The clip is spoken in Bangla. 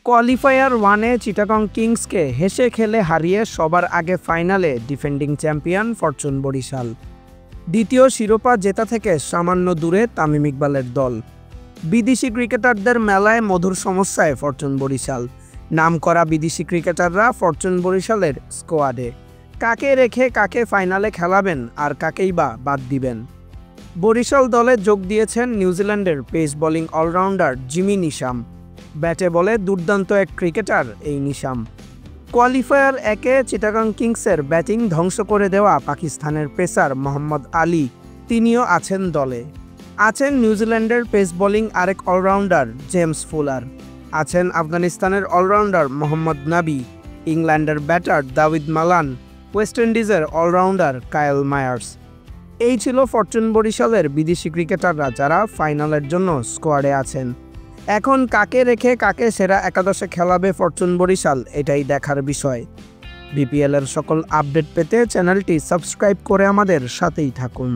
কোয়ালিফায়ার ওয়ানে চিটাগং কিংসকে হেসে খেলে হারিয়ে সবার আগে ফাইনালে ডিফেন্ডিং চ্যাম্পিয়ন ফরচুন বরিশাল। দ্বিতীয় শিরোপা জেতা থেকে সামান্য দূরে তামিম ইকবালের দল। বিদেশি ক্রিকেটারদের মেলায় মধুর সমস্যায় ফরচুন বরিশাল। নামকরা বিদেশি ক্রিকেটাররা ফরচুন বরিশালের স্কোয়াডে। কাকে রেখে কাকে ফাইনালে খেলাবেন আর কাকেই বা বাদ দিবেন? বরিশাল দলে যোগ দিয়েছেন নিউজিল্যান্ডের pace bowling allrounder Jimmy Neesham. ব্যাটে বলে দুর্দান্ত এক ক্রিকেটার এই নিশাম। কোয়ালিফায়ার একে চিটাগং কিংসের ব্যাটিং ধ্বংস করে দেওয়া পাকিস্তানের পেসার মোহাম্মদ আলী, তিনিও আছেন দলে। আছেন নিউজিল্যান্ডের পেস বোলিং আরেক অলরাউন্ডার জেমস ফুলার। আছেন আফগানিস্তানের অলরাউন্ডার মোহাম্মদ নাবি, ইংল্যান্ডের ব্যাটার দাভিদ মালান, ওয়েস্ট ইন্ডিজের অলরাউন্ডার কায়েল মায়ার্স। এই ছিল ফরচুন বরিশালের বিদেশি ক্রিকেটাররা যারা ফাইনালের জন্য স্কোয়াডে আছেন। এখন কাকে রেখে কাকে সেরা একাদশে খেলাবে ফরচুন বরিশাল, এটাই দেখার বিষয়। বিপিএলের সকল আপডেট পেতে চ্যানেলটি সাবস্ক্রাইব করে আমাদের সাথেই থাকুন।